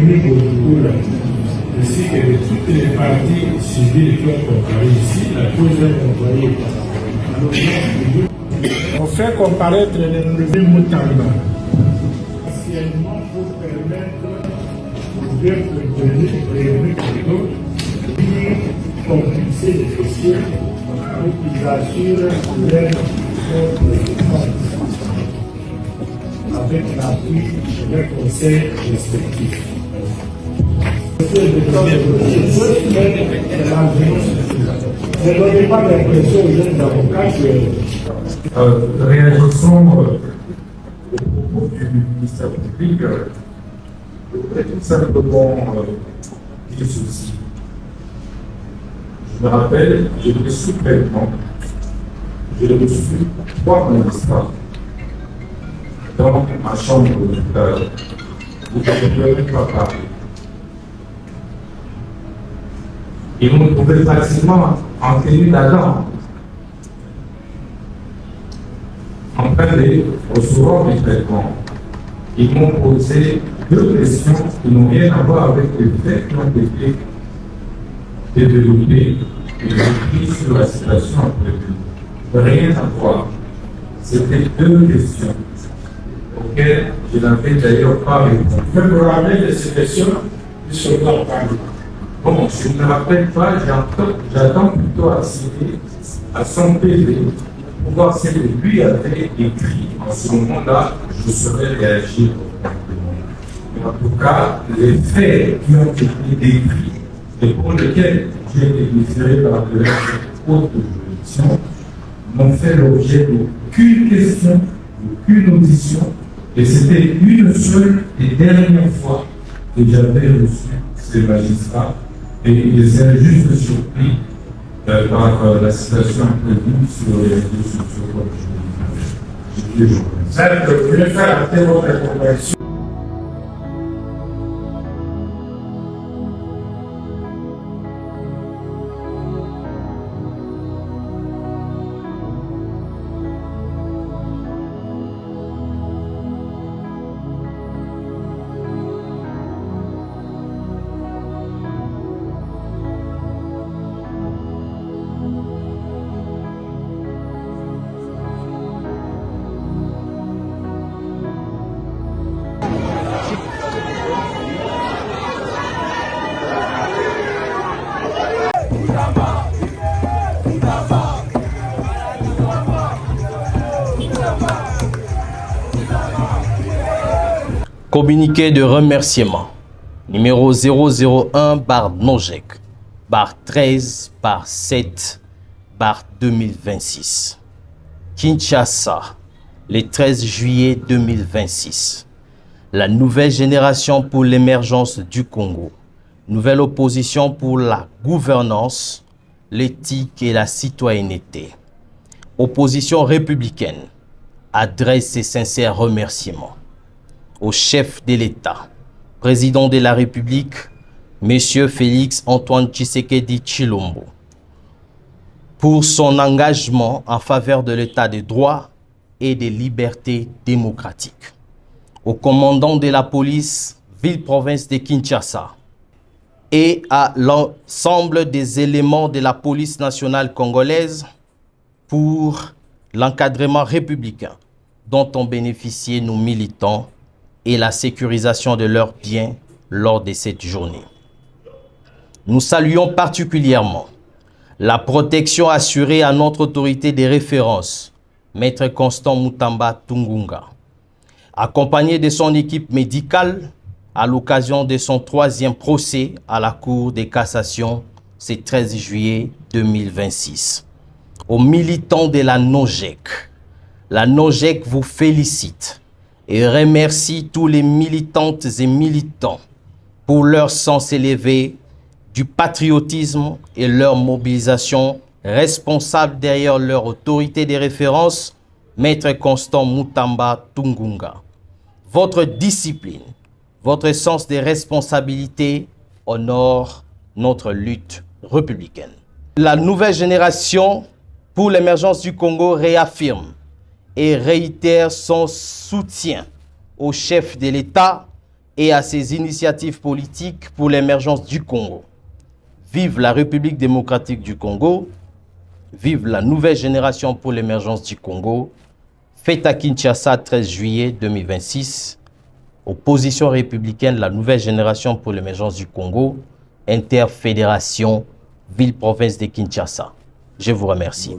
Dominique Oudoukoula, ainsi que de toutes les parties civiles qui ont comparé ici, la cause est envoyée par on fait comparaître les neveux Moutamba, anciennement pour permettre aux deux prévenus de compulser les dossiers pour qu'ils assurent leur propre défense avec l'appui des conseils respectifs. Ne donnez pas l'impression aux jeunes avocats que... Réagissons au propos du ministère public. Je voudrais tout simplement dire ceci. Je me rappelle, j'étais sous-traitant. J'ai reçu 3 magistrats dans ma chambre où je ne pouvais pas parler. Ils m'ont trouvé pratiquement en tenue d'Adam, en train de recevoir mes traitements. Ils m'ont posé 2 questions qui n'ont rien à voir avec les faits qui ont été développés et écrits sur la situation prévue. Rien à voir. C'était 2 questions auxquelles je n'avais d'ailleurs pas répondu. Je me rappelle de ces questions du soldat parle. Bon, je ne me rappelle pas, j'attends plutôt accéder à son PV pour voir si lui avait écrit. En ce moment-là, je saurais réagir. Mais en tout cas, les faits qui ont été décrits et pour lesquels j'ai été déféré par de la haute juridiction n'ont fait l'objet d'aucune question, d'aucune audition. Et c'était une seule et dernière fois que j'avais reçu ces magistrats. Et ils étaient juste surpris par la situation prévue sur les réseaux sociaux. Certes, vous voulez faire arrêter votre compréhension. Communiqué de remerciement numéro 001/Nojek/13/7/2026. Kinshasa, le 13 juillet 2026. La nouvelle génération pour l'émergence du Congo. Nouvelle opposition pour la gouvernance, l'éthique et la citoyenneté. Opposition républicaine adresse ses sincères remerciements au chef de l'État, président de la République, M. Félix Antoine Tshisekedi Tshilombo, pour son engagement en faveur de l'État de droit et des libertés démocratiques. Au commandant de la police, ville-province de Kinshasa, et à l'ensemble des éléments de la police nationale congolaise pour l'encadrement républicain dont ont bénéficié nos militants et la sécurisation de leurs biens lors de cette journée. Nous saluons particulièrement la protection assurée à notre autorité de référence, Maître Constant Moutamba Tungunga, accompagné de son équipe médicale à l'occasion de son 3e procès à la Cour de cassation ce 13 juillet 2026. Aux militants de la Nojek vous félicite et remercie tous les militantes et militants pour leur sens élevé du patriotisme et leur mobilisation responsable derrière leur autorité de référence, Maître Constant Moutamba Tungunga. Votre discipline, votre sens des responsabilités honore notre lutte républicaine. La nouvelle génération pour l'émergence du Congo réaffirme et réitère son soutien au chef de l'État et à ses initiatives politiques pour l'émergence du Congo. Vive la République démocratique du Congo, vive la nouvelle génération pour l'émergence du Congo. Fête à Kinshasa, 13 juillet 2026. Opposition républicaine, la nouvelle génération pour l'émergence du Congo. Interfédération, ville-province de Kinshasa. Je vous remercie.